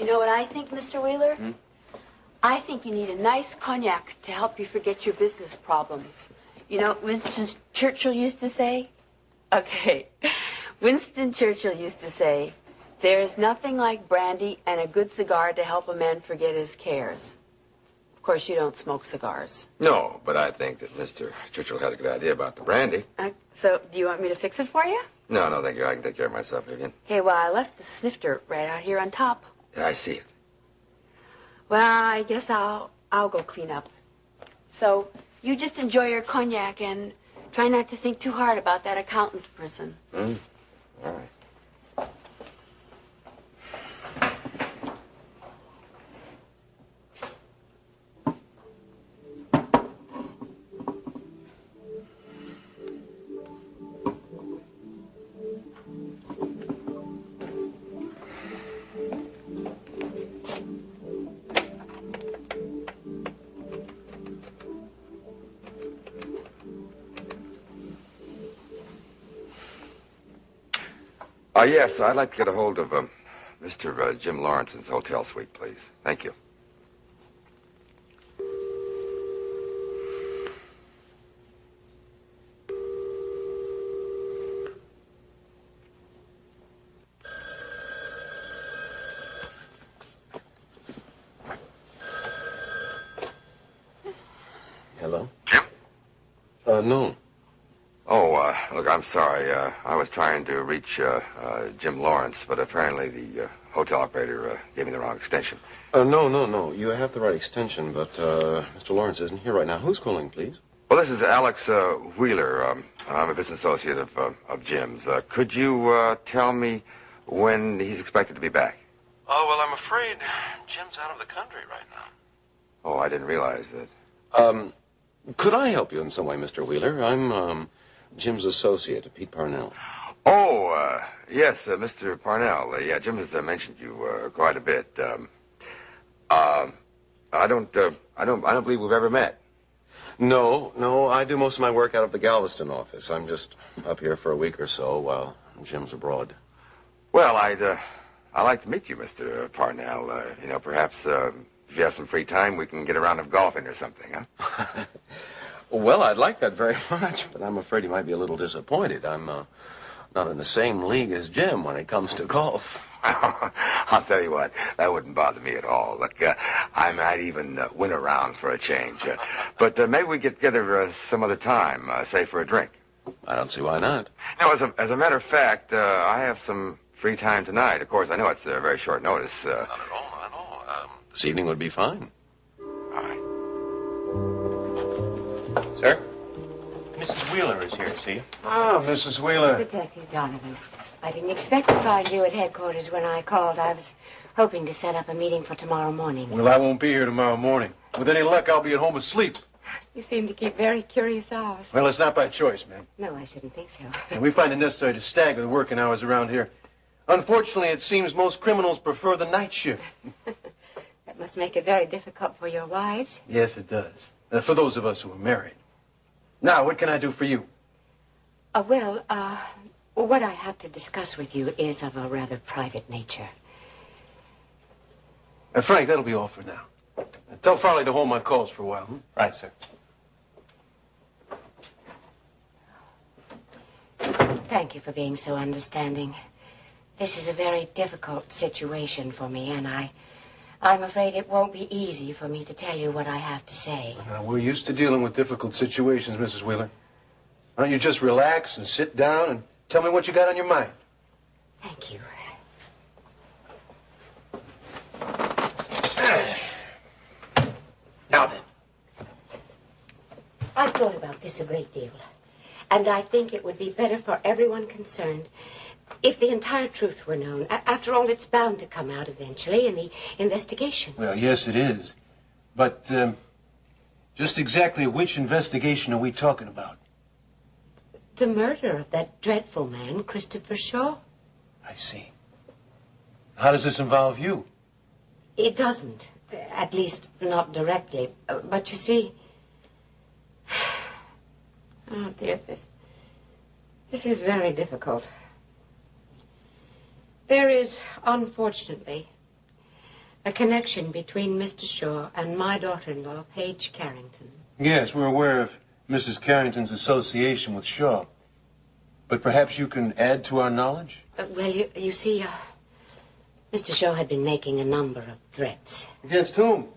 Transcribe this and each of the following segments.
You know what I think, Mr. Wheeler? Hmm? I think you need a nice cognac to help you forget your business problems. You know what Winston Churchill used to say? Okay. Winston Churchill used to say, there is nothing like brandy and a good cigar to help a man forget his cares. Of course, you don't smoke cigars. No, but I think that Mr. Churchill had a good idea about the brandy. So, do you want me to fix it for you? No, thank you. I can take care of myself, Vivian. Okay, well, I left the snifter right out here on top. Yeah, I see it. Well, I guess I'll go clean up. So, you just enjoy your cognac and try not to think too hard about that accountant person. All right. Yes, I'd like to get a hold of Mr. Jim Lawrence's hotel suite, please. Thank you. Hello? Jim? No. Oh, look, I'm sorry. I was trying to reach Jim Lawrence, but apparently the hotel operator gave me the wrong extension. No. You have the right extension, but Mr. Lawrence isn't here right now. Who's calling, please? Well, this is Alex Wheeler. I'm a business associate of Jim's. Could you tell me when he's expected to be back? Oh, well, I'm afraid Jim's out of the country right now. Oh, I didn't realize that. Could I help you in some way, Mr. Wheeler? I'm Jim's associate, Pete Parnell. Oh, yes, Mr. Parnell. Yeah, Jim has mentioned you quite a bit. I don't believe we've ever met. No, I do most of my work out of the Galveston office. I'm just up here for a week or so while Jim's abroad. Well, I'd like to meet you, Mr. Parnell. Perhaps if you have some free time, we can get a round of golfing or something, huh? Well, I'd like that very much, but I'm afraid you might be a little disappointed. I'm not in the same league as Jim when it comes to golf. I'll tell you what, that wouldn't bother me at all. Look, I might even win a round for a change. But maybe we get together some other time, say for a drink. I don't see why not. Now, as a matter of fact, I have some free time tonight. Of course, I know it's very short notice. Not at all. This evening would be fine. All right. Sir? Mrs. Wheeler is here, see? Ah, Mrs. Wheeler. Detective Donovan, I didn't expect to find you at headquarters when I called. I was hoping to set up a meeting for tomorrow morning. Well, I won't be here tomorrow morning. With any luck, I'll be at home asleep. You seem to keep very curious hours. Well, it's not by choice, ma'am. No, I shouldn't think so. And we find it necessary to stagger the working hours around here. Unfortunately, it seems most criminals prefer the night shift. That must make it very difficult for your wives. Yes, it does. For those of us who are married. Now, what can I do for you? What I have to discuss with you is of a rather private nature. Frank, that'll be all for now. Tell Farley to hold my calls for a while. Right, sir. Thank you for being so understanding. This is a very difficult situation for me, and I'm afraid it won't be easy for me to tell you what I have to say. Now, we're used to dealing with difficult situations, Mrs. Wheeler. Why don't you just relax and sit down and tell me what you got on your mind? Thank you. Now then. I've thought about this a great deal, and I think it would be better for everyone concerned if the entire truth were known. After all, it's bound to come out eventually in the investigation. Well, yes, it is. But just exactly which investigation are we talking about? The murder of that dreadful man, Christopher Shaw. I see. How does this involve you? It doesn't. At least, not directly. But you see... Oh, dear, this is very difficult. There is, unfortunately, A connection between Mr. Shaw and my daughter-in-law, Paige Carrington. Yes, we're aware of Mrs. Carrington's association with Shaw. But perhaps you can add to our knowledge? Well, you see, Mr. Shaw had been making a number of threats. Against whom?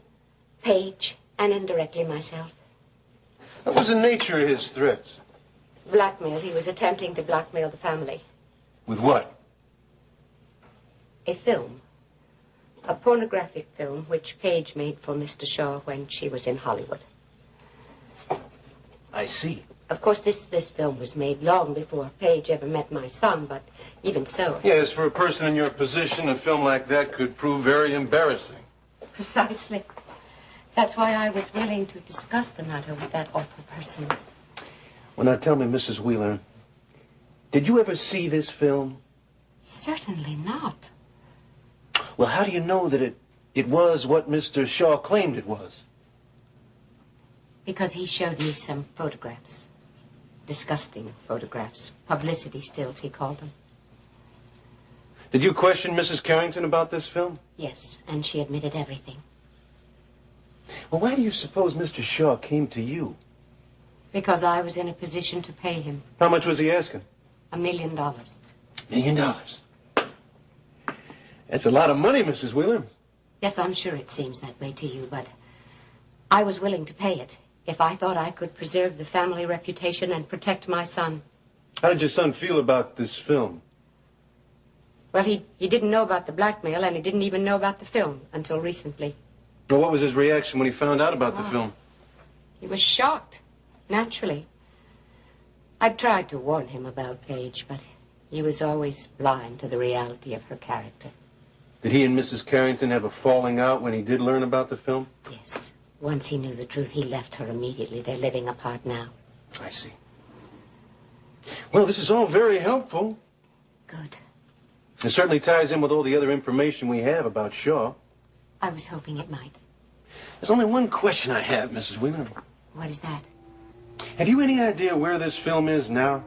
Paige, and indirectly myself. What was the nature of his threats? Blackmail. He was attempting to blackmail the family. With what? A film. A pornographic film which Paige made for Mr. Shaw when she was in Hollywood. I see. Of course, this film was made long before Paige ever met my son, but even so... Yes, for a person in your position, a film like that could prove very embarrassing. Precisely. That's why I was willing to discuss the matter with that awful person. Well, now tell me, Mrs. Wheeler, did you ever see this film? Certainly not. Well, how do you know that it was what Mr. Shaw claimed it was? Because he showed me some photographs. Disgusting photographs. Publicity stills, he called them. Did you question Mrs. Carrington about this film? Yes, and she admitted everything. Well, why do you suppose Mr. Shaw came to you? Because I was in a position to pay him. How much was he asking? $1 million. $1 million. That's a lot of money, Mrs. Wheeler. Yes, I'm sure it seems that way to you, but I was willing to pay it if I thought I could preserve the family reputation and protect my son. How did your son feel about this film? Well, he didn't know about the blackmail, and he didn't even know about the film until recently. Well, what was his reaction when he found out about the film? He was shocked, naturally. I tried to warn him about Paige, but he was always blind to the reality of her character. Did he and Mrs. Carrington have a falling out when he did learn about the film? Yes. Once he knew the truth, he left her immediately. They're living apart now. I see. Well, this is all very helpful. Good. It certainly ties in with all the other information we have about Shaw. I was hoping it might. There's only one question I have, Mrs. Wheeler. What is that? Have you any idea where this film is now?